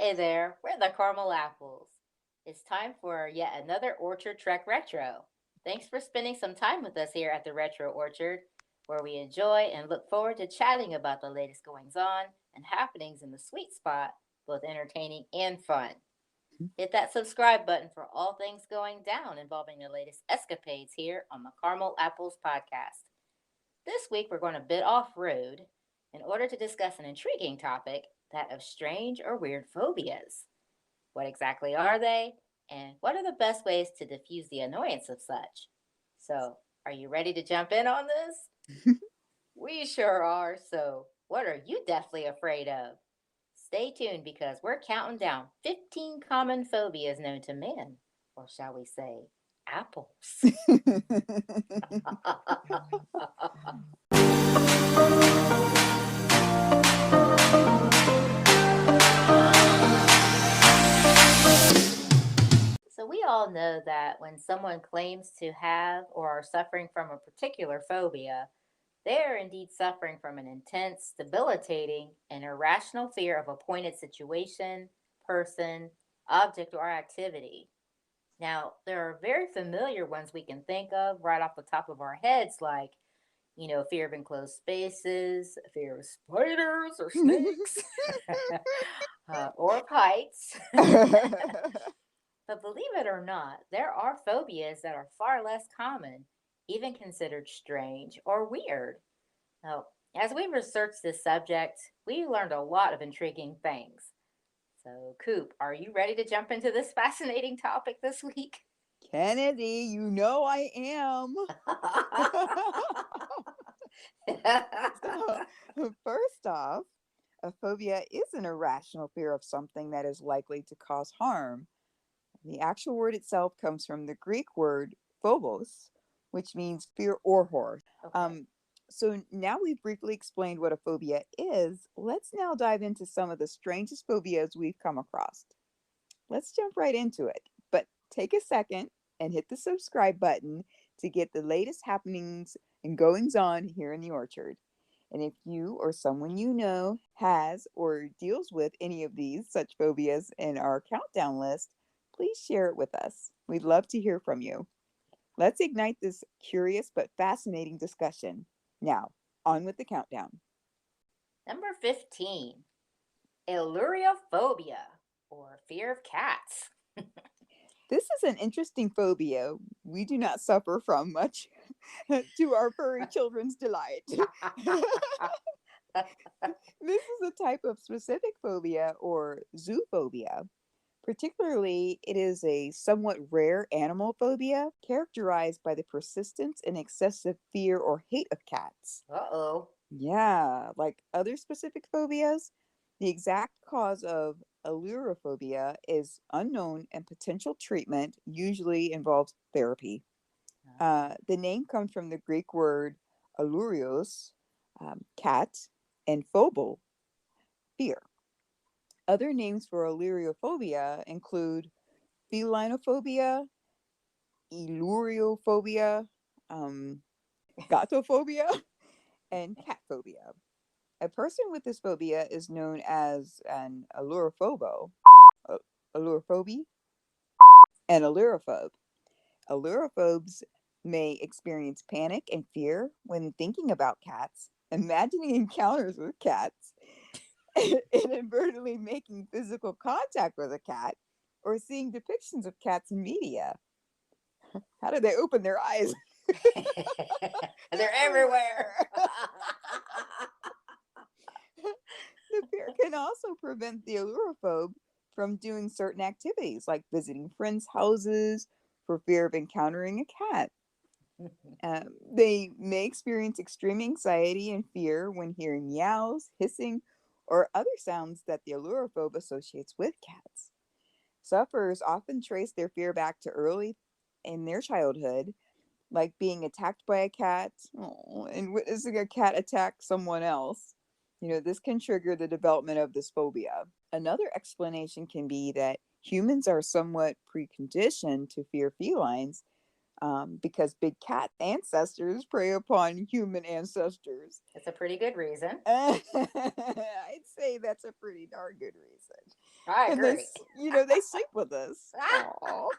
Hey there, we're the Caramel Apples. It's time for yet another Orchard Trek Retro. Thanks for spending some time with us here at the Retro Orchard, where we enjoy and look forward to chatting about the latest goings on and happenings in the sweet spot, both entertaining and fun. Hit that subscribe button for all things going down involving the latest escapades here on the Caramel Apples podcast. This week we're going a bit off road in order to discuss an intriguing topic, that of strange or weird phobias. What exactly are they? And what are the best ways to diffuse the annoyance of such? So, are you ready to jump in on this? We sure are. So, what are you deathly afraid of? Stay tuned because we're counting down 15 common phobias known to men, or shall we say, apples. So, we all know that when someone claims to have or are suffering from a particular phobia, they are indeed suffering from an intense, debilitating, and irrational fear of a pointed situation, person, object, or activity. Now, there are very familiar ones we can think of right off the top of our heads, like, fear of enclosed spaces, fear of spiders or snakes, or of heights. But believe it or not, there are phobias that are far less common, even considered strange or weird. Now, as we researched this subject, we learned a lot of intriguing things. So, Coop, are you ready to jump into this fascinating topic this week? Kennedy, you know I am. So, first off, a phobia is an irrational fear of something that is likely to cause harm. The actual word itself comes from the Greek word phobos, which means fear or horror. Okay. Um, so now we've briefly explained what a phobia is. Let's now dive into some of the strangest phobias we've come across. Let's jump right into it. But take a second and hit the subscribe button to get the latest happenings and goings on here in the orchard. And if you or someone you know has or deals with any of these such phobias in our countdown list, please share it with us. We'd love to hear from you. Let's ignite this curious but fascinating discussion. Now, on with the countdown. Number 15, Illyrophobia, or fear of cats. This is an interesting phobia we do not suffer from much to our furry children's delight. This is a type of specific phobia or zoophobia. Particularly, it is a somewhat rare animal phobia characterized by the persistence and excessive fear or hate of cats. Uh-oh. Yeah, like other specific phobias, the exact cause of allurophobia is unknown and potential treatment usually involves therapy. The name comes from the Greek word allurios, cat, and phobo, fear. Other names for alluriophobia include felinophobia, illuriophobia, um, gatophobia, and cat phobia. A person with this phobia is known as an allurophobo, uh, allurophobie, and allurophobe. Allurophobes may experience panic and fear when thinking about cats, imagining encounters with cats, inadvertently making physical contact with a cat, or seeing depictions of cats in media. How do they open their eyes? They're They're everywhere. everywhere. The fear can also prevent the allurophobe from doing certain activities like visiting friends' houses for fear of encountering a cat. They may experience extreme anxiety and fear when hearing meows, hissing, or other sounds that the allurophobe associates with cats. Sufferers often trace their fear back to early in their childhood, like being attacked by a cat, and witnessing a cat attack someone else. This can trigger the development of this phobia. Another explanation can be that humans are somewhat preconditioned to fear felines because big cat ancestors prey upon human ancestors. It's a pretty good reason. I'd say that's a pretty darn good reason. I And agree. they sleep with us. Aw.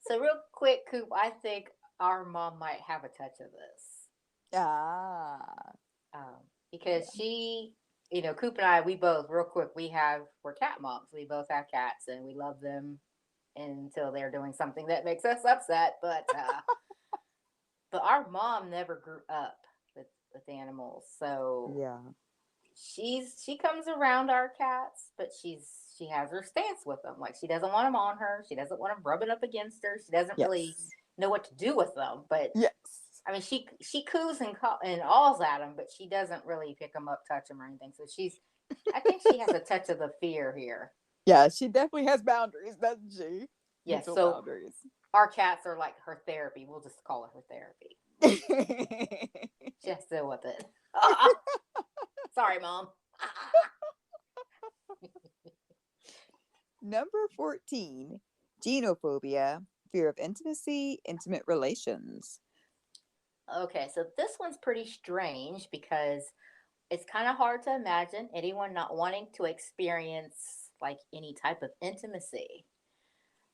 So real quick, Coop, I think our mom might have a touch of this. Ah, Because yeah. she, Coop and I, we both, real quick, we're cat moms. We both have cats and we love them until they're doing something that makes us upset. But our mom never grew up with animals. So Yeah. she comes around our cats, but she has her stance with them. Like she doesn't want them on her. She doesn't want them rubbing up against her. She doesn't really Yes. know what to do with them. But Yes. I mean, she coos and alls at them, but she doesn't really pick them up, touch them, or anything. So I think she has a touch of the fear here. Yeah, she definitely has boundaries, doesn't she? Yes. Mental So boundaries. our cats are like her therapy. We'll just call it her therapy. She has to deal with it. Sorry, mom. Number 14, genophobia, fear of intimacy, intimate relations. Okay, so this one's pretty strange because it's kind of hard to imagine anyone not wanting to experience like any type of intimacy.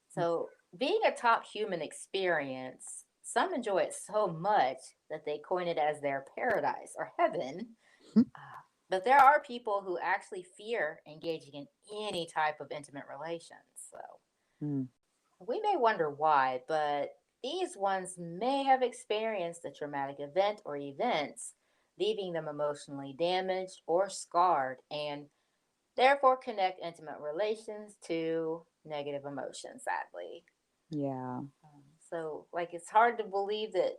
So, being a top human experience, some enjoy it so much that they coin it as their paradise or heaven. But there are people who actually fear engaging in any type of intimate relations. So, Mm. we may wonder why, but these ones may have experienced a traumatic event or events, leaving them emotionally damaged or scarred, and therefore connect intimate relations to negative emotions, sadly. Yeah. So, like, it's hard to believe that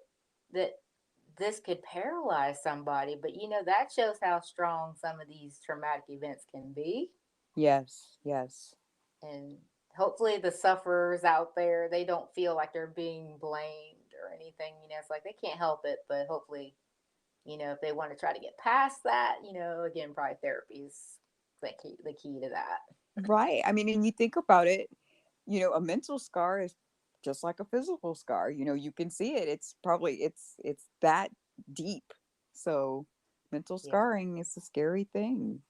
this could paralyze somebody, but that shows how strong some of these traumatic events can be. Yes. Yes. And hopefully the sufferers out there, they don't feel like they're being blamed or anything. It's like they can't help it, but hopefully, if they want to try to get past that, again, probably therapy is the key to that. Right. I mean, and you think about it, a mental scar is just like a physical scar. You can see it. It's that deep. So mental Yeah. scarring is a scary thing.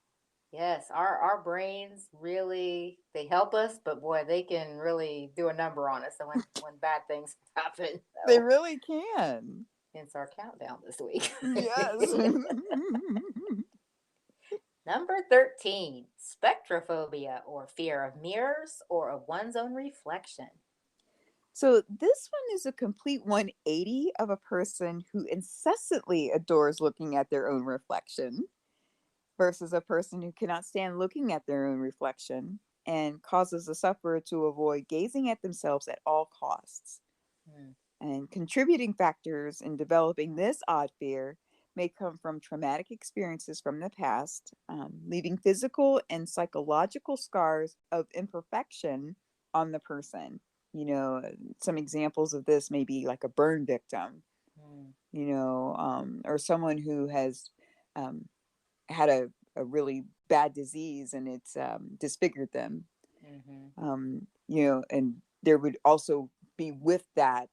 Yes, our brains really, they help us, but boy, they can really do a number on us. So when bad things happen, They so really can. hence our countdown this week. Yes. Number 13, spectrophobia, or fear of mirrors or of one's own reflection. So this one is a complete 180 of a person who incessantly adores looking at their own reflection versus a person who cannot stand looking at their own reflection and causes the sufferer to avoid gazing at themselves at all costs. Hmm. And contributing factors in developing this odd fear may come from traumatic experiences from the past, leaving physical and psychological scars of imperfection on the person. Some examples of this may be like a burn victim, Hmm. or someone who has um, had a really bad disease and it's disfigured them. Mm-hmm. And there would also be with that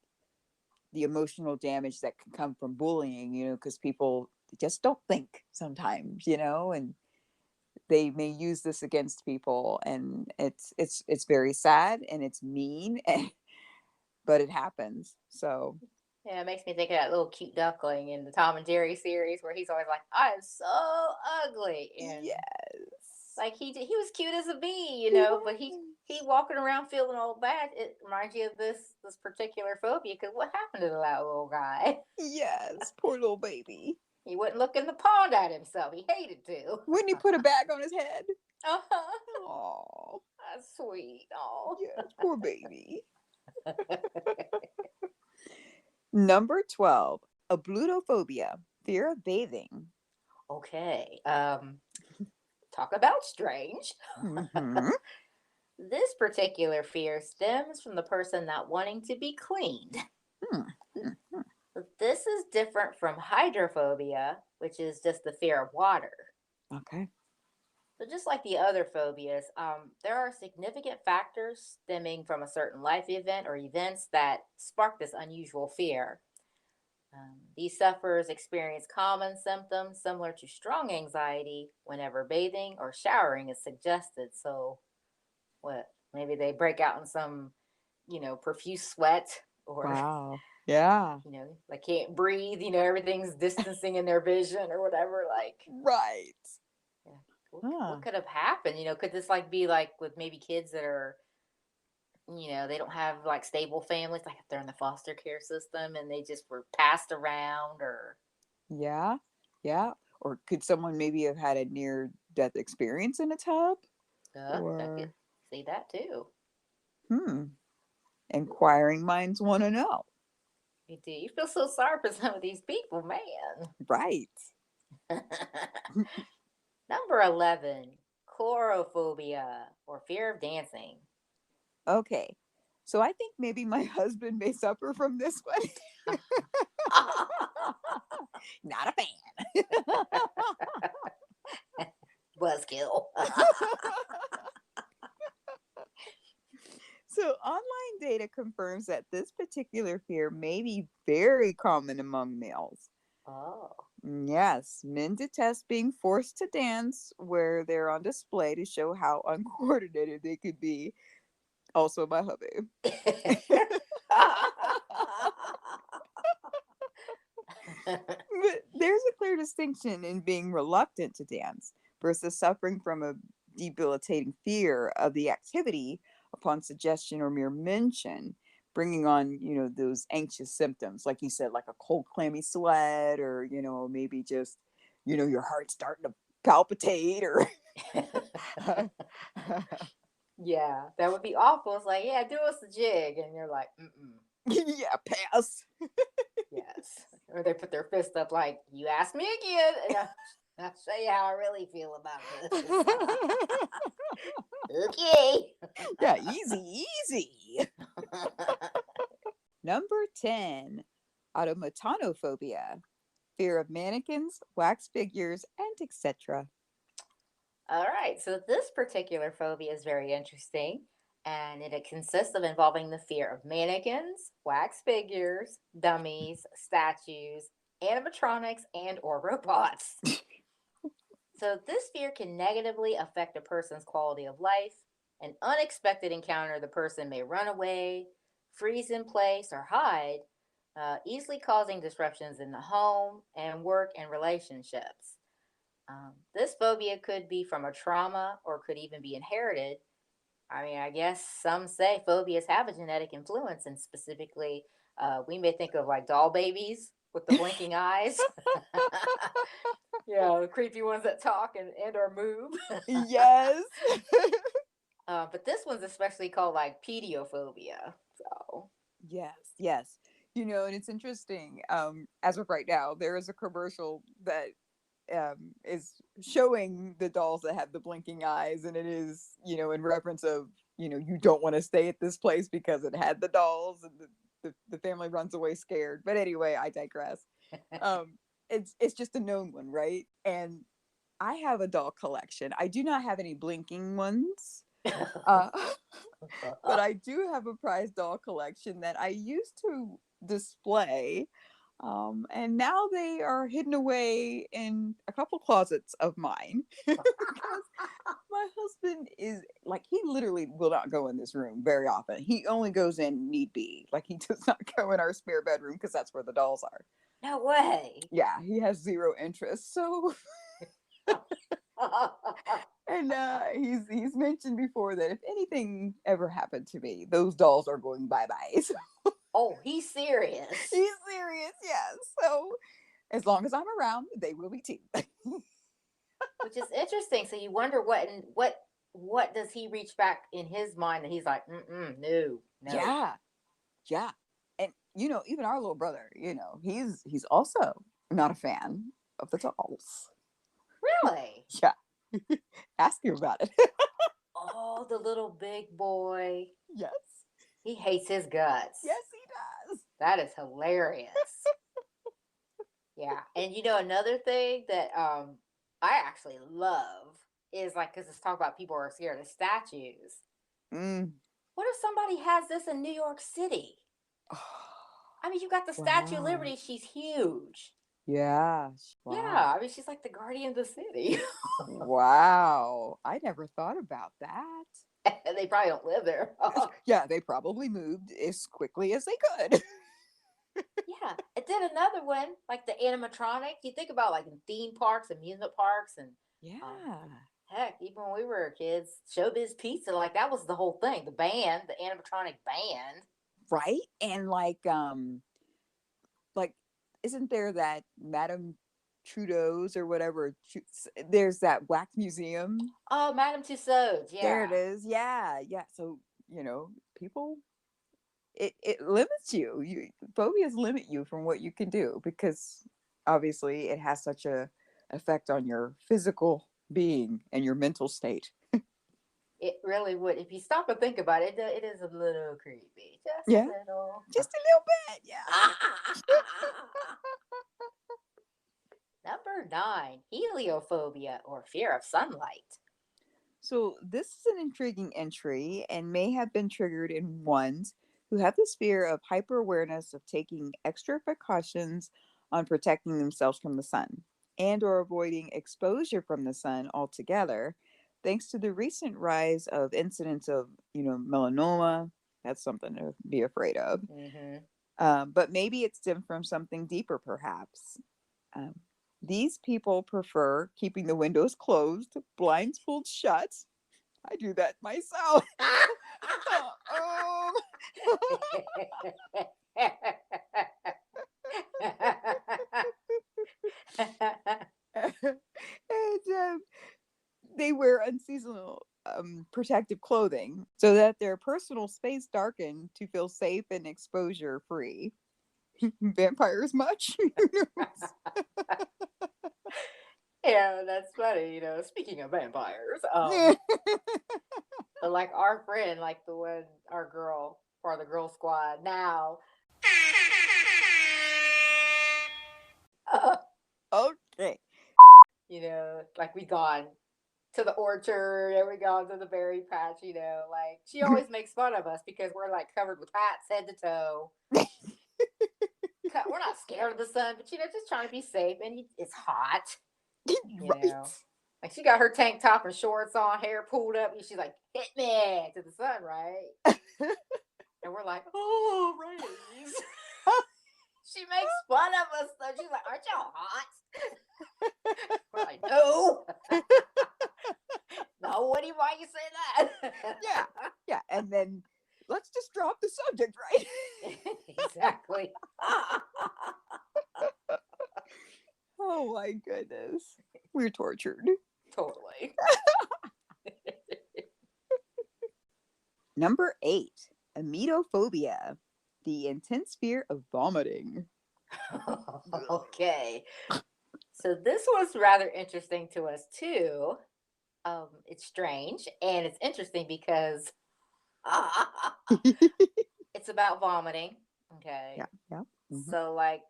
the emotional damage that can come from bullying, because people just don't think sometimes, and they may use this against people, and it's very sad and it's mean, but it happens. So Yeah, it makes me think of that little cute duckling in the Tom and Jerry series where he's always like, "I am so ugly," and yes, like he was cute as a bee, he but he was. walking around feeling all bad. It reminds you of this particular phobia because what happened to that little guy? Yes, poor little baby. He wouldn't look in the pond at himself. He hated to. Wouldn't he put a bag on his head? Uh-huh. Oh, That's sweet. Oh. yes, poor baby. Number 12, ablutophobia, fear of bathing. Okay. Talk about strange. Mm-hmm. This particular fear stems from the person not wanting to be cleaned. Mm-hmm. This is different from hydrophobia, which is just the fear of water. Okay. So, just like the other phobias, there are significant factors stemming from a certain life event or events that spark this unusual fear. These sufferers experience common symptoms similar to strong anxiety whenever bathing or showering is suggested. So, what? Maybe they break out in some, profuse sweat, or, Wow. Yeah. they can't breathe, everything's distancing in their vision or whatever. Like, Right. yeah, what Huh. could have happened? Could this like be like with maybe kids that are, they don't have like stable families, like if they're in the foster care system and they just were passed around, or, Yeah. Yeah. Or could someone maybe have had a near death experience in a tub? I could Or, see that too. hmm, inquiring minds want to know. You do. You feel so sorry for some of these people, man. Right. Number 11, chlorophobia, or fear of dancing. Okay. So I think maybe my husband may suffer from this one. Not a fan. Buzzkill. So online data confirms that this particular fear may be very common among males. Oh. Yes, men detest being forced to dance where they're on display to show how uncoordinated they could be. Also, my hubby. But there's a clear distinction in being reluctant to dance versus suffering from a debilitating fear of the activity upon suggestion or mere mention, bringing on, those anxious symptoms, like you said, like a cold, clammy sweat, or, maybe just, your heart starting to palpitate, or. Yeah, that would be awful. It's like, yeah, do us a jig. And you're like, mm-mm. Yeah, pass. Yes. Or they put their fist up like, you ask me again. And I'll show you how I really feel about this. Okay. Yeah, easy, easy. Number 10, automatonophobia, fear of mannequins, wax figures, and etc. All right. So this particular phobia is very interesting. And it consists of involving the fear of mannequins, wax figures, dummies, statues, animatronics, and or robots. So this fear can negatively affect a person's quality of life. An unexpected encounter, the person may run away, freeze in place, or hide, easily causing disruptions in the home and work and relationships. This phobia could be from a trauma or could even be inherited. I mean, I guess some say phobias have a genetic influence, and specifically, we may think of like doll babies with the blinking eyes. Yeah, the creepy ones that talk and or move. Yes. But this one's especially called like pediophobia. So, Yes, yes. And it's interesting. As of right now, there is a commercial that is showing the dolls that have the blinking eyes, and it is, in reference of, you don't want to stay at this place because it had the dolls, and the family runs away scared. But anyway, I digress. Um, it's just a known one, right? And I have a doll collection. I do not have any blinking ones. Uh, but I do have a prize doll collection that I used to display. And now they are hidden away in a couple closets of mine because my husband is like, he literally will not go in this room very often. He only goes in need be. Like, he does not go in our spare bedroom because that's where the dolls are. no way. Yeah, he has zero interest. So, and he's mentioned before that if anything ever happened to me, those dolls are going bye bye. So Oh, he's serious. he's serious, yes. So as long as I'm around, they will be too. Which is interesting. So you wonder what does he reach back in his mind that he's like, no, no. Yeah, yeah. And even our little brother, he's also not a fan of the dolls. Really? Yeah. Ask him about it. Oh, the little big boy. Yes. He hates his guts. Yes, he does. That is hilarious. Yeah. And another thing that I actually love is like, because it's talk about people who are scared of statues. Mm. What if somebody has this in New York City? I mean, you got the Statue of Wow. Liberty. She's huge. Yeah. Wow. Yeah, I mean, she's like the guardian of the city. Wow. I never thought about that. They probably don't live there. Yeah, they probably moved as quickly as they could. Yeah, it did another one, like the animatronic. You think about like in theme parks, amusement parks, and um, Yeah. heck, even when we were kids, Showbiz Pizza, like that was the whole thing. The band, the animatronic band. Right? And like isn't there that Madame Trudeau's or whatever, there's that wax museum. Oh, Madame Tussauds, There yeah. it is. Yeah, yeah. So, people, it limits you. Phobias limit you from what you can do because obviously it has such a effect on your physical being and your mental state. It really would. If you stop and think about it, it is a little creepy. Just a Yeah, little. just a little bit. Yeah. Number 9, heliophobia or fear of sunlight. So, this is an intriguing entry and may have been triggered in ones who have this fear of hyper awareness of taking extra precautions on protecting themselves from the sun and or avoiding exposure from the sun altogether, thanks to the recent rise of incidents of, melanoma. That's something to be afraid of. Mm-hmm. But maybe it stemmed from something deeper, perhaps. Um, these people prefer keeping the windows closed, blinds pulled shut. I do that myself. um, and they wear unseasonal protective clothing so that their personal space darkened to feel safe and exposure free. Vampires much? Yeah, that's funny. Speaking of vampires, Yeah. but like our friend, like the one, our girl, part of the girl squad now. Okay. Like we gone to the orchard and we gone to the berry patch. Like she always makes fun of us because we're like covered with hats head to toe. We're not scared of the sun, but just trying to be safe. And it's hot. you Right. know. Like she got her tank top and shorts on, hair pulled up, and she's like, "Hit me" to the sun, right? And we're like, "Oh, rays." She makes fun of us though. She's like, "Aren't y'all hot?" We're like, "No, no. Why you say that?" Yeah. Yeah. And then let's just drop the subject, right? Exactly. Oh my goodness. We're tortured. Totally. Number 8, emetophobia, the intense fear of vomiting. Okay. So this was rather interesting to us too. It's strange and it's interesting because it's about vomiting. Okay. Yeah, yeah. Hmm. So like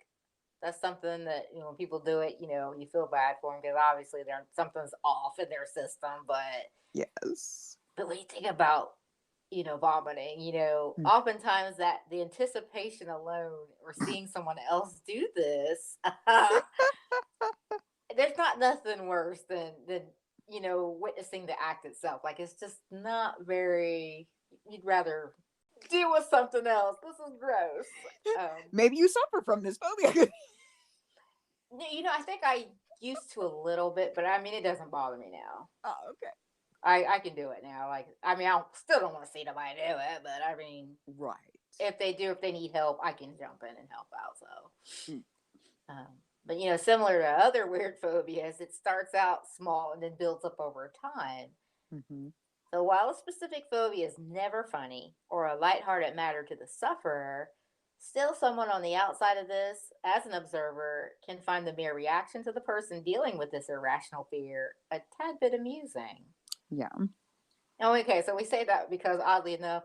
that's something that when people do it, you feel bad for them because obviously something's off in their system. But Yes. when you think about vomiting, Mm. oftentimes that the anticipation alone or seeing someone else do this, there's not nothing worse than witnessing the act itself. Like it's just not very. You'd rather deal with something else. This is gross. Maybe you suffer from this phobia. I think I used to a little bit, but I mean, it doesn't bother me now. Oh, okay. I can do it now. Like, I mean, I still don't want to see nobody do it, but I mean, Right. if they need help, I can jump in and help out. So, Mm. but similar to other weird phobias, it starts out small and then builds up over time. Mm-hmm. So while a specific phobia is never funny or a lighthearted matter to the sufferer, still someone on the outside of this, as an observer, can find the mere reaction to the person dealing with this irrational fear a tad bit amusing. Yeah. Oh, okay, so we say that because oddly enough,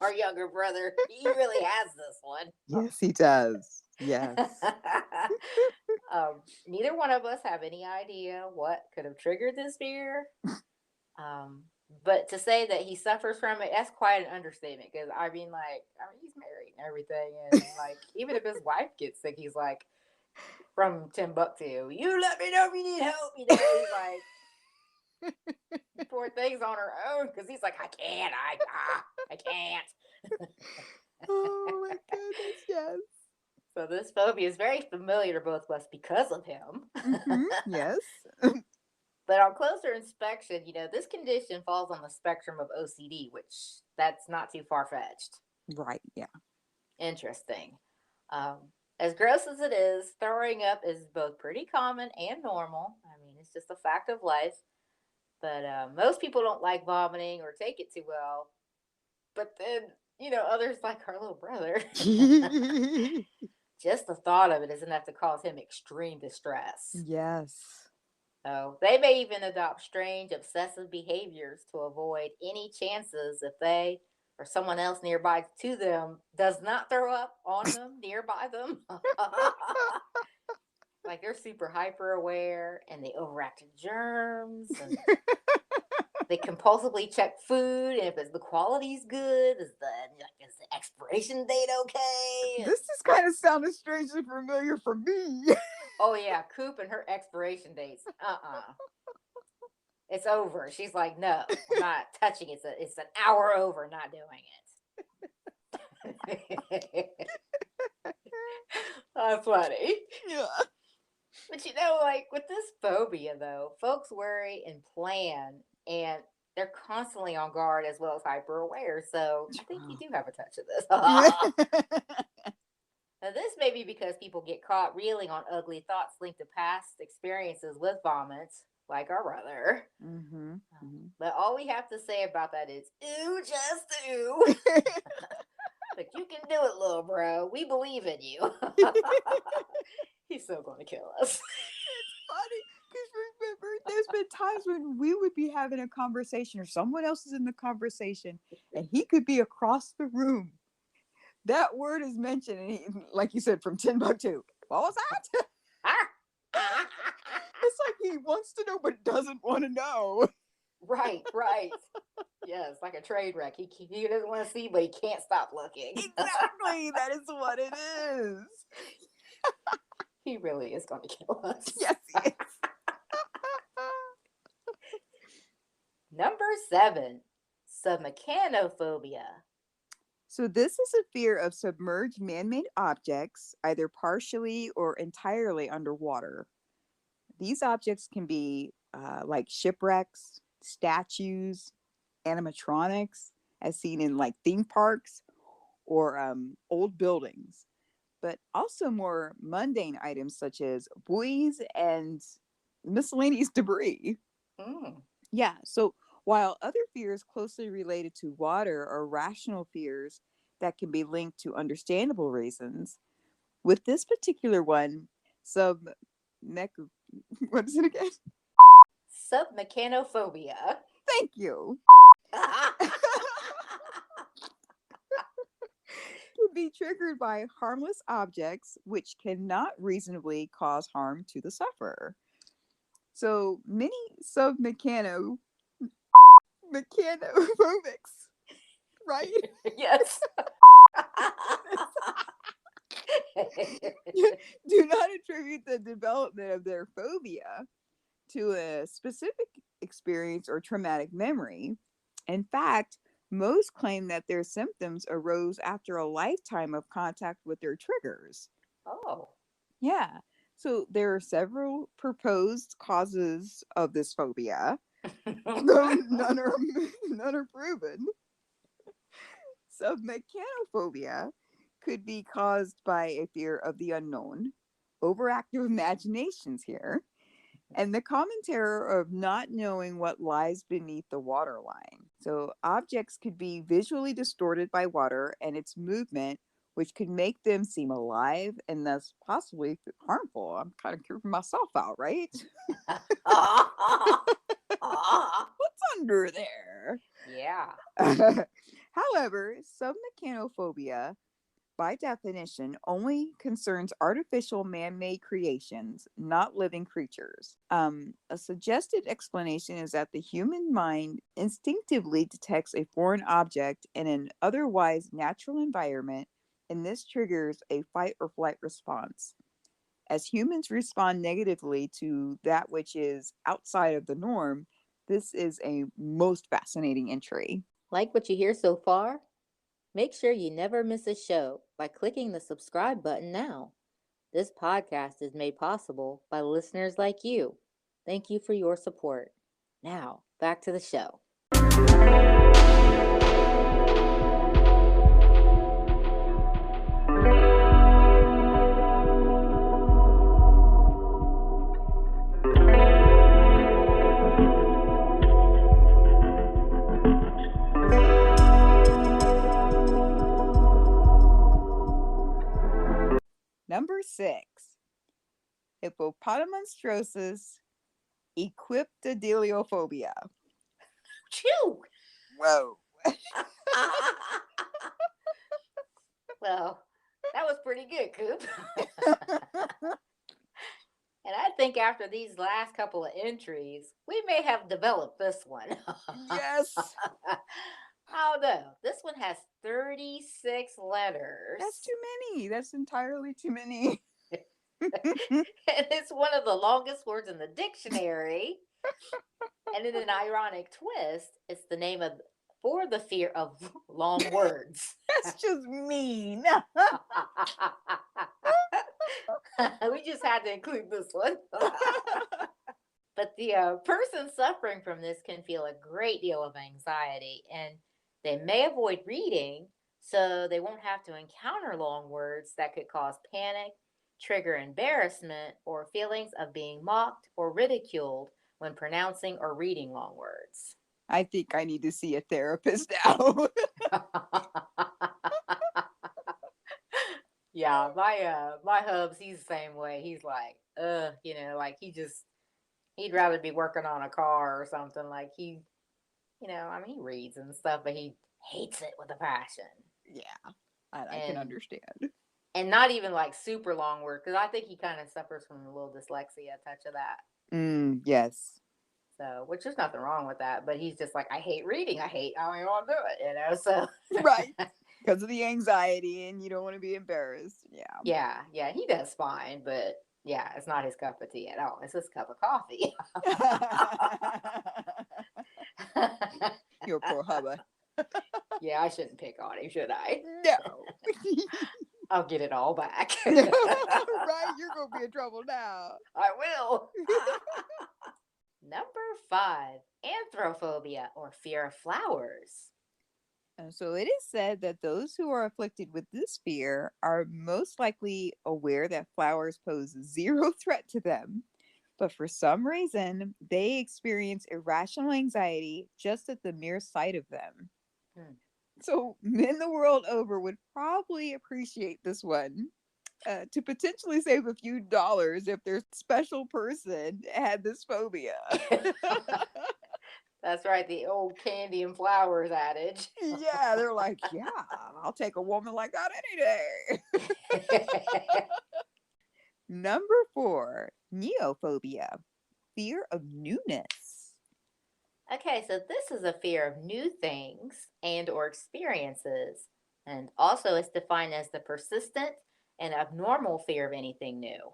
our younger brother, he really has this one. Yes, he does. Yes. Neither one of us have any idea what could have triggered this fear. But to say that he suffers from it, that's quite an understatement because he's married and everything. And like, even if his wife gets sick, he's like, from Timbuktu, you let me know if you need help. You know, he's like, poor thing's on her own because he's like, I can't, I can't. Oh my goodness, yes. So this phobia is very familiar to both of us because of him. Mm-hmm, yes. But on closer inspection, this condition falls on the spectrum of OCD, which that's not too far fetched. Right, yeah. Interesting. Um, as gross as it is, throwing up is both pretty common and normal. I mean, it's just a fact of life. But most people don't like vomiting or take it too well. But then, others like our little brother. Just the thought of it is enough to cause him extreme distress. Yes. So they may even adopt strange, obsessive behaviors to avoid any chances if they or someone else nearby to them does not throw up on them, nearby them. Like they're super hyper aware and they overact germs and they compulsively check food, and if the quality's good, is the expiration date okay? This is kind of sounding strangely familiar for me. Oh yeah, Coop and her expiration dates. It's over. She's like, no, I'm not touching it. It's an hour over, not doing it. That's funny. Yeah. But like with this phobia though, folks worry and plan, and they're constantly on guard as well as hyper aware. So I think you do have a touch of this. Now, this may be because people get caught reeling on ugly thoughts linked to past experiences with vomits, like our brother. Mm-hmm. Mm-hmm. But all we have to say about that is, ooh, just ooh. Like, you can do it, little bro. We believe in you. He's still going to kill us. It's funny because remember, there's been times when we would be having a conversation or someone else is in the conversation and he could be across the room. That word is mentioned, and he, like you said, from Timbuktu. What was that? It's like he wants to know but doesn't want to know. Right. Yes, like a trade wreck. He doesn't want to see, but he can't stop looking. Exactly. That is what it is. He really is going to kill us. Yes, he is. Number 7, submechanophobia. So this is a fear of submerged man-made objects, either partially or entirely underwater. These objects can be like shipwrecks, statues, animatronics, as seen in like theme parks or old buildings, but also more mundane items such as buoys and miscellaneous debris. Mm. Yeah, so while other fears closely related to water are rational fears that can be linked to understandable reasons, with this particular one, what is it again? Submechanophobia. Thank you. Can be triggered by harmless objects which cannot reasonably cause harm to the sufferer. So many mechanophobics, right? Yes. Do not attribute the development of their phobia to a specific experience or traumatic memory. In fact, most claim that their symptoms arose after a lifetime of contact with their triggers. Oh. Yeah. So there are several proposed causes of this phobia, though none are proven. So mechanophobia could be caused by a fear of the unknown, overactive imaginations here, and the common terror of not knowing what lies beneath the waterline. So objects could be visually distorted by water and its movement, which could make them seem alive and thus possibly harmful. I'm kind of creeping myself out, right? What's under there? Yeah. However, submechanophobia, by definition, only concerns artificial man-made creations, not living creatures. A suggested explanation is that the human mind instinctively detects a foreign object in an otherwise natural environment and this triggers a fight or flight response. As humans respond negatively to that which is outside of the norm, this is a most fascinating entry. Like what you hear so far? Make sure you never miss a show by clicking the subscribe button now. This podcast is made possible by listeners like you. Thank you for your support. Now, back to the show. Number 6, hippopotamonstrosis equipedaliophobia. Chew! Whoa. Well, that was pretty good, Coop. And I think after these last couple of entries, we may have developed this one. Yes. Oh no, this one has 36 letters. That's too many. That's entirely too many. And it's one of the longest words in the dictionary. And in an ironic twist, it's the name of for the fear of long words. That's just mean. We just had to include this one. But the person suffering from this can feel a great deal of anxiety, and they may avoid reading so they won't have to encounter long words that could cause panic, trigger embarrassment, or feelings of being mocked or ridiculed when pronouncing or reading long words. I think I need to see a therapist now. Yeah, my hubs, he's the same way. He's like, like he'd rather be working on a car or something. Like he he reads and stuff, but he hates it with a passion. Yeah, I can understand. And not even like super long words, because I think he kind of suffers from a little dyslexia, touch of that. Yes. So, which there's nothing wrong with that, but he's just like, I hate reading. I don't want to do it, so. Right. Because of the anxiety and you don't want to be embarrassed. Yeah. Yeah, he does fine, but yeah, it's not his cup of tea at all. It's his cup of coffee. Your poor hubba. Yeah, I shouldn't pick on him, should I? No. I'll get it all back. Right? You're going to be in trouble now. I will. Number 5, anthrophobia, or fear of flowers. So it is said that those who are afflicted with this fear are most likely aware that flowers pose zero threat to them, but for some reason, they experience irrational anxiety just at the mere sight of them. So men the world over would probably appreciate this one to potentially save a few dollars if their special person had this phobia. That's right, the old candy and flowers adage. Yeah, they're like, yeah, I'll take a woman like that any day. Number 4, neophobia, fear of newness. Okay, so this is a fear of new things and or experiences, and also it's defined as the persistent and abnormal fear of anything new.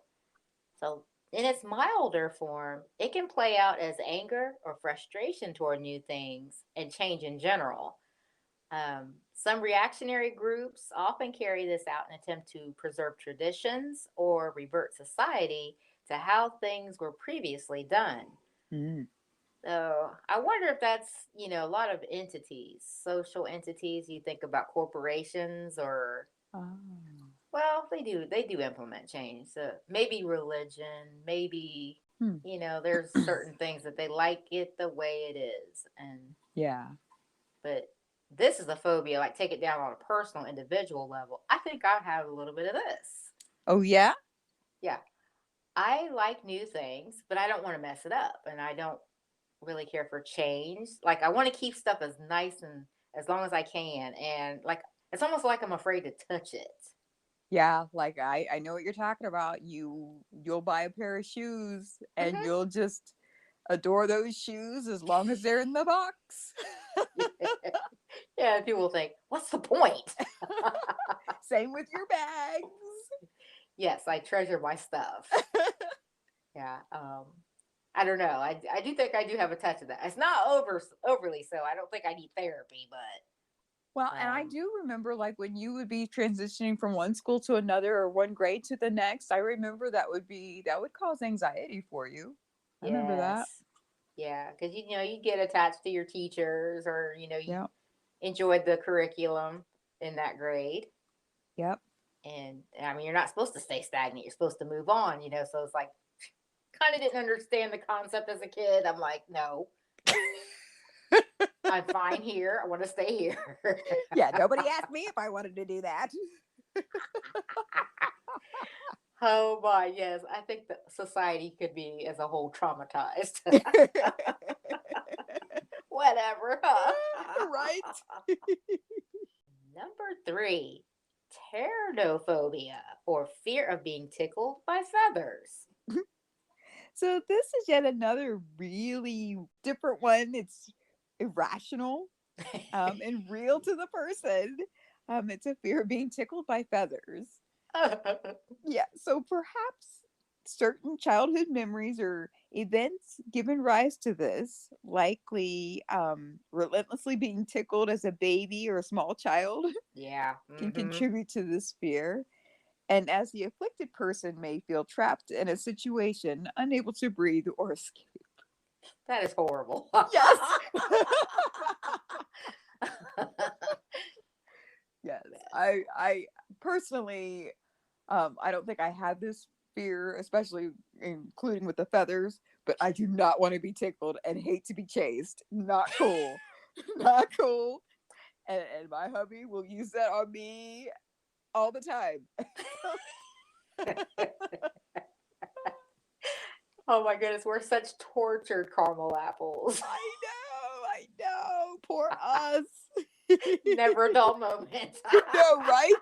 So in its milder form, it can play out as anger or frustration toward new things and change in general. Some reactionary groups often carry this out in an attempt to preserve traditions or revert society to how things were previously done. So I wonder if that's, a lot of entities, social entities. You think about corporations or, well, they do implement change. So maybe religion, maybe, there's certain things that they like it the way it is. And yeah, but this is a phobia, like take it down on a personal, individual level. I think I have a little bit of this. Oh, yeah? Yeah. I like new things, but I don't want to mess it up. And I don't really care for change. Like I want to keep stuff as nice and as long as I can. And like, it's almost like I'm afraid to touch it. Yeah, like I know what you're talking about. You'll buy a pair of shoes and you'll just adore those shoes as long as they're in the box. Yeah, people think, what's the point? Same with your bags. Yes, I treasure my stuff. Yeah. I don't know. I do think I do have a touch of that. It's not overly so. I don't think I need therapy, Well, but and I do remember like when you would be transitioning from one school to another or one grade to the next, I remember that would cause anxiety for you. I remember that. yes. Yeah, because you get attached to your teachers, or you Yep. enjoyed the curriculum in that grade. Yep. And I mean, you're not supposed to stay stagnant. You're supposed to move on, so it's like, kind of didn't understand the concept as a kid. I'm like, no, I'm fine here. I want to stay here. Yeah, nobody asked me if I wanted to do that. Oh my, yes. I think that society could be as a whole traumatized. Whatever, huh? Right? Number 3, pterodophobia, or fear of being tickled by feathers. So this is yet another really different one. It's irrational and real to the person. It's a fear of being tickled by feathers. Yeah, so perhaps certain childhood memories or events given rise to this, likely relentlessly being tickled as a baby or a small child, Yeah. can Hmm. contribute to this fear. And as the afflicted person may feel trapped in a situation, unable to breathe or escape. That is horrible. Yes. Yes. I personally I don't think I had this fear, especially including with the feathers, but I do not want to be tickled and hate to be chased. Not cool. Not cool. And my hubby will use that on me all the time. Oh my goodness, we're such tortured caramel apples. I know. Poor us. Never a dull moment. No, right?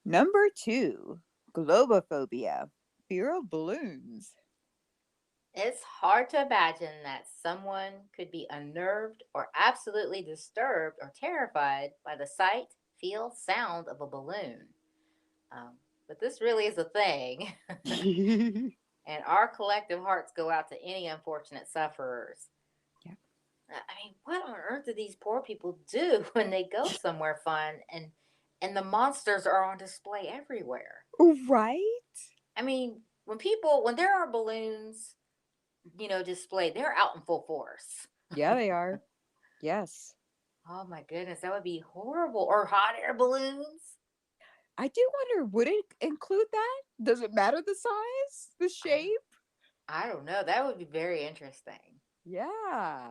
Number 2, globophobia, fear of balloons. It's hard to imagine that someone could be unnerved or absolutely disturbed or terrified by the sight, feel, sound of a balloon. Um, but this really is a thing, and our collective hearts go out to any unfortunate sufferers. Yeah. I mean, what on earth do these poor people do when they go somewhere fun and the monsters are on display everywhere? Right? I mean, when there are balloons, displayed, they're out in full force. Yeah, they are. Yes. Oh my goodness, that would be horrible. Or hot air balloons. I do wonder, would it include that? Does it matter the size, the I shape? I don't know. That would be very interesting. Yeah.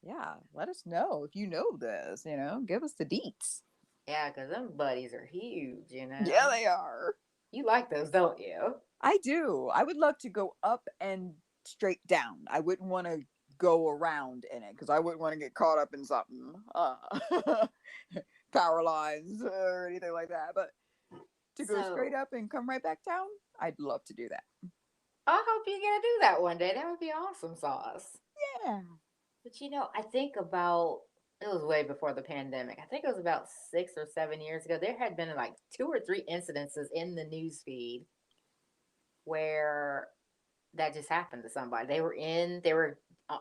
Yeah. Let us know if you know this, give us the deets. Yeah, because them buddies are huge. Yeah, they are. You like those, don't you? I do. I would love to go up and straight down. I wouldn't want to go around in it because I wouldn't want to get caught up in something, power lines or anything like that. But to go straight So up and come right back down, I'd love to do that. I hope you get to do that one day. That would be awesome, Sauce. Yeah. But I think about it was way before the pandemic. I think it was about 6 or 7 years ago. There had been like 2 or 3 incidences in the news feed where that just happened to somebody. They were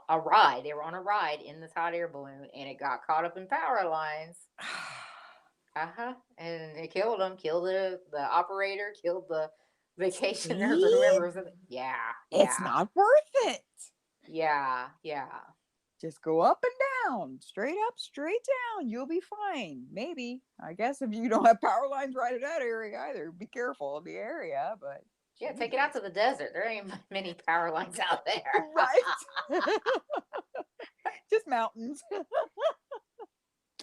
a ride. They were on a ride in this hot air balloon, and it got caught up in power lines. And it killed them. Killed the operator. Killed the vacationer. See? Whoever was in it. Yeah, It's yeah, not worth it. yeah. Just go up and down, straight up, straight down. You'll be fine. Maybe. I guess if you don't have power lines right in that area either, be careful of the area. But Yeah, take it out geez. to the desert. There ain't many power lines out there. Right? Just mountains.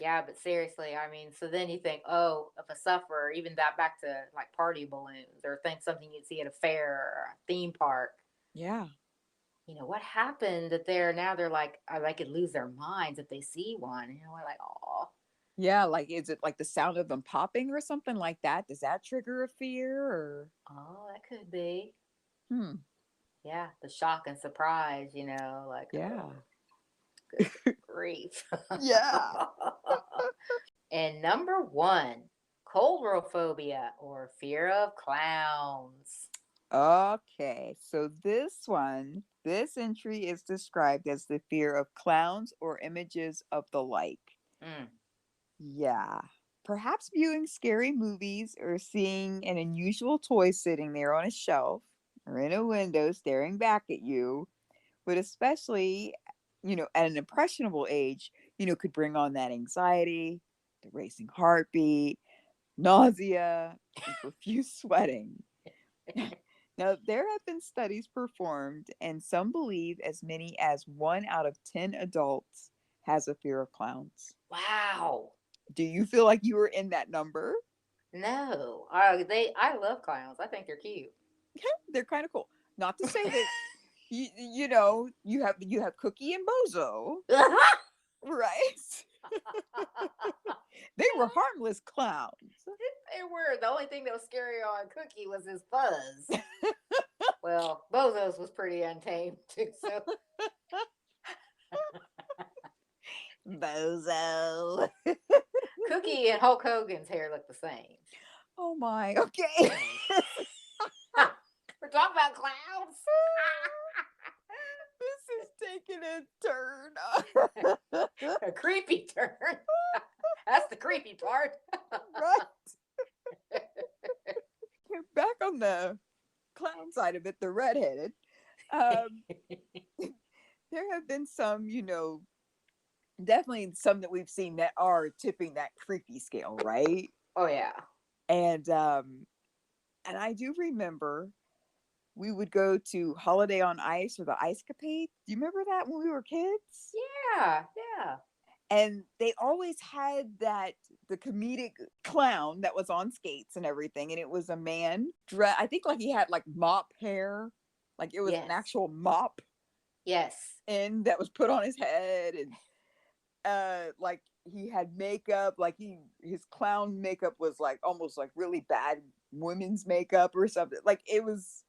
Yeah, but seriously, I mean, so then you think, oh, if a sufferer, even that back to like party balloons, or think something you'd see at a fair or a theme park. Yeah. What happened that they're like, they could lose their minds if they see one. We're like, oh, Yeah, like is it like the sound of them popping or something like that? Does that trigger a fear or oh, that could be. hmm. Yeah, the shock and surprise, like, Yeah. oh, good grief. Yeah. And number one, coulrophobia or fear of clowns. Okay, so this entry is described as the fear of clowns or images of the like. Mm. Yeah. Perhaps viewing scary movies or seeing an unusual toy sitting there on a shelf or in a window staring back at you would especially, at an impressionable age, could bring on that anxiety, the racing heartbeat, nausea, and profuse sweating. Now, there have been studies performed, and some believe as many as 1 out of 10 adults has a fear of clowns. Wow. Do you feel like you were in that number? No. I love clowns. I think they're cute. They're kind of cool. Not to say that you have Cookie and Bozo, right? They were harmless clowns. They were. The only thing that was scary on Cookie was his fuzz. Well, Bozo's was pretty untamed too. So Bozo. Cookie and Hulk Hogan's hair look the same. Oh my. Okay. We're talking about clowns. This is taking a turn. A creepy turn. That's the creepy part. Right. Back on the clown side of it, the redheaded. There have been some, definitely some that we've seen that are tipping that creepy scale, right? Oh yeah. And I do remember we would go to Holiday on Ice or the Ice Capade. Do you remember that when we were kids? Yeah, yeah. And they always had the comedic clown that was on skates and everything, and it was a man I think like he had like mop hair, like it was an Yes. actual mop, Yes. and that was put on his head, and like he had makeup, like his clown makeup was like almost like really bad women's makeup or something. Like it was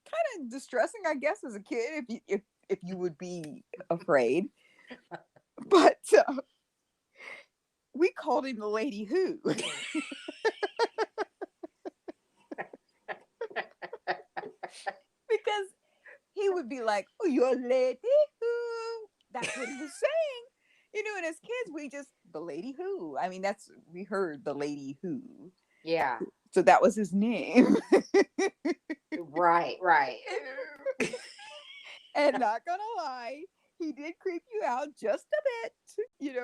kind of distressing, I guess, as a kid if you would be afraid. But we called him the Lady Who. Because he would be like, "Oh, you're Lady Who." That's what he was saying. And as kids, the Lady Who. I mean, we heard the Lady Who. Yeah. So that was his name. Right, right. And not gonna lie, he did creep you out just a bit,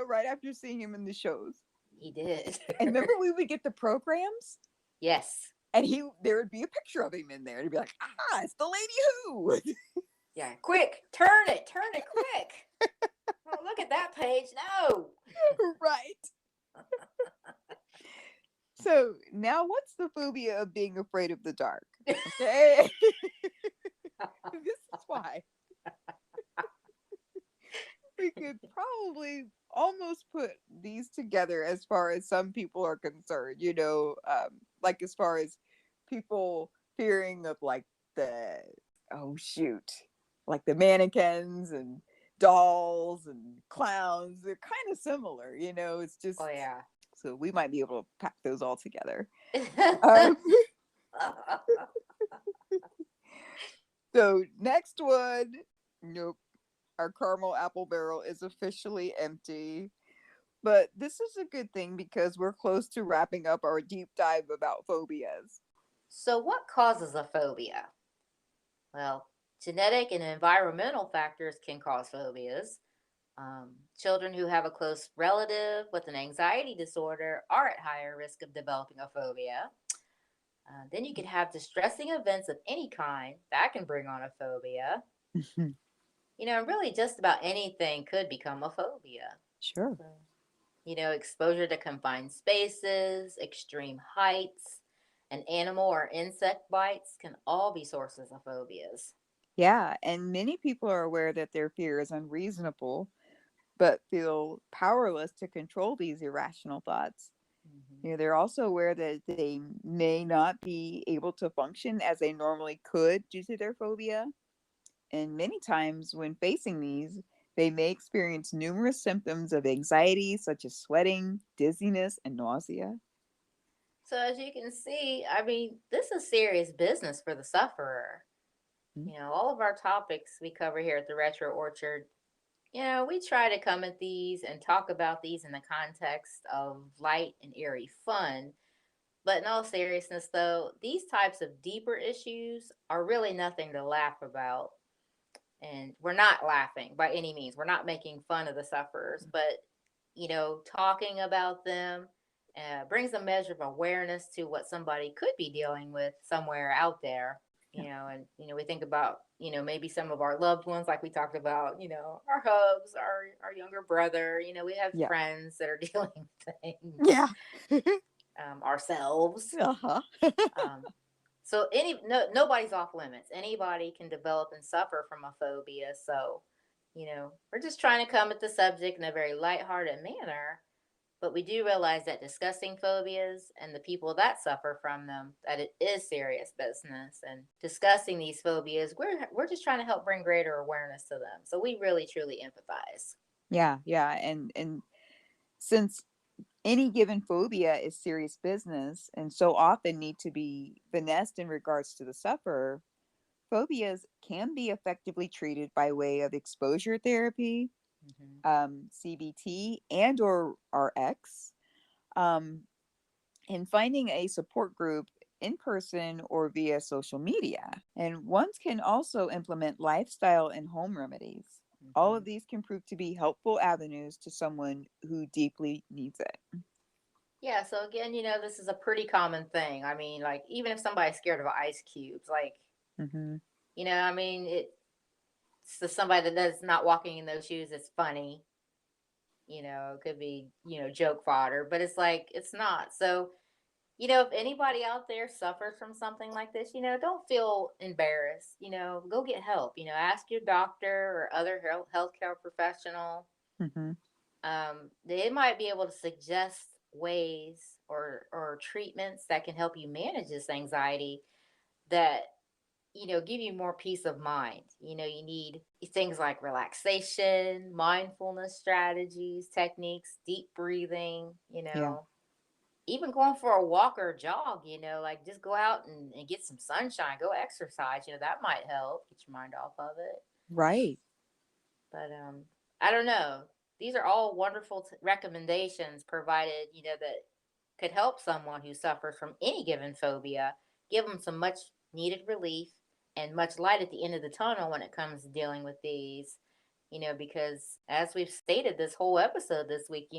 right after seeing him in the shows. He did. And remember we would get the programs? Yes. And there would be a picture of him in there. And he'd be like, it's the Lady Who. Yeah. Quick, turn it quick. Oh, look at that page. No. Right. So now what's the phobia of being afraid of the dark? Okay. This is why. We could probably almost put these together as far as some people are concerned, like as far as people fearing of like like the mannequins and dolls and clowns. They're kind of similar, it's just, Oh yeah. so we might be able to pack those all together. So next one, nope. Our caramel apple barrel is officially empty. But this is a good thing because we're close to wrapping up our deep dive about phobias. So what causes a phobia? Well, genetic and environmental factors can cause phobias. Children who have a close relative with an anxiety disorder are at higher risk of developing a phobia. Then you could have distressing events of any kind that can bring on a phobia. Really just about anything could become a phobia. Sure. So, exposure to confined spaces, extreme heights, and animal or insect bites can all be sources of phobias. Yeah, and many people are aware that their fear is unreasonable, but feel powerless to control these irrational thoughts. Mm-hmm. They're also aware that they may not be able to function as they normally could due to their phobia. And many times when facing these, They may experience numerous symptoms of anxiety, such as sweating, dizziness, and nausea. So as you can see, I mean, this is serious business for the sufferer. Mm. All of our topics we cover here at the Retro Orchard, we try to come at these and talk about these in the context of light and airy fun. But in all seriousness, though, these types of deeper issues are really nothing to laugh about. And we're not laughing by any means. We're not making fun of the sufferers, but, talking about them brings a measure of awareness to what somebody could be dealing with somewhere out there. We think about, maybe some of our loved ones, like we talked about, our hubs, our younger brother, we have Yeah. friends that are dealing with things. Yeah. Ourselves. Uh-huh. So nobody's off limits. Anybody can develop and suffer from a phobia. So, we're just trying to come at the subject in a very lighthearted manner. But we do realize that discussing phobias and the people that suffer from them, that it is serious business. And discussing these phobias, we're just trying to help bring greater awareness to them. So we really truly empathize. Yeah, yeah. And since any given phobia is serious business and so often need to be finessed in regards to the sufferer, phobias can be effectively treated by way of exposure therapy, CBT, and or RX, and finding a support group in person or via social media. And ones can also implement lifestyle and home remedies. All of these can prove to be helpful avenues to someone who deeply needs it. Yeah, so again, this is a pretty common thing. I mean, like, even if somebody's scared of ice cubes, like, Mm-hmm. I mean, it's to somebody that does not walking in those shoes, it's funny. It could be, joke fodder, but it's like, it's not. So, if anybody out there suffers from something like this, don't feel embarrassed. Go get help. Ask your doctor or other healthcare professional. Mm-hmm. They might be able to suggest ways or treatments that can help you manage this anxiety that give you more peace of mind. You need things like relaxation, mindfulness strategies, techniques, deep breathing, Yeah. even going for a walk or a jog, like just go out and get some sunshine, go exercise, that might help get your mind off of it. Right. But I don't know. These are all wonderful recommendations provided, that could help someone who suffers from any given phobia, give them some much needed relief and much light at the end of the tunnel when it comes to dealing with these, because as we've stated this whole episode this week,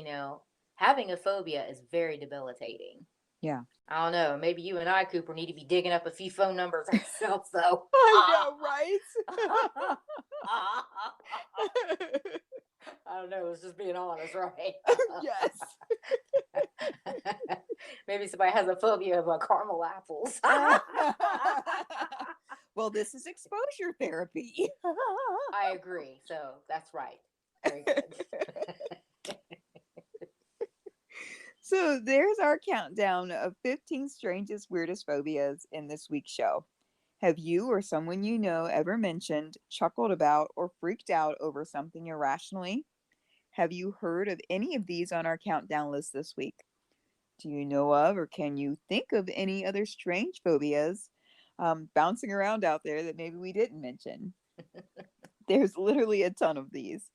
having a phobia is very debilitating. Yeah. I don't know. Maybe you and I, Cooper, need to be digging up a few phone numbers ourselves, though. I know, right? I don't know. It's just being honest, right? Yes. Maybe somebody has a phobia of caramel apples. Well, this is exposure therapy. I agree. So that's right. Very good. So there's our countdown of 15 strangest, weirdest phobias in this week's show. Have you or someone you know ever mentioned, chuckled about, or freaked out over something irrationally? Have you heard of any of these on our countdown list this week? Do you know of or can you think of any other strange phobias bouncing around out there that maybe we didn't mention? There's literally a ton of these.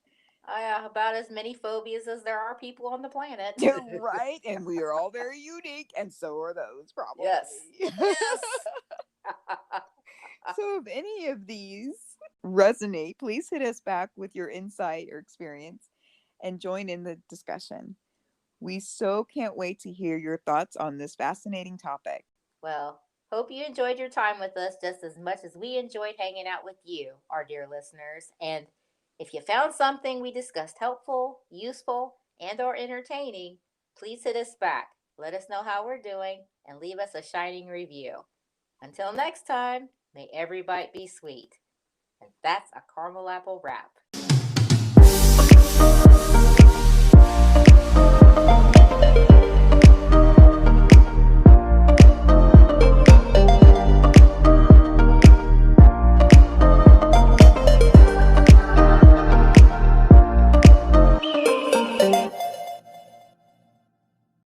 About as many phobias as there are people on the planet. Right? And we are all very unique, and so are those, probably. Yes. Yes. So if any of these resonate, please hit us back with your insight or experience and join in the discussion. We so can't wait to hear your thoughts on this fascinating topic. Well, hope you enjoyed your time with us just as much as we enjoyed hanging out with you, our dear listeners. And if you found something we discussed helpful, useful, and or entertaining, please hit us back. Let us know how we're doing and leave us a shining review. Until next time, may every bite be sweet. And that's a caramel apple wrap.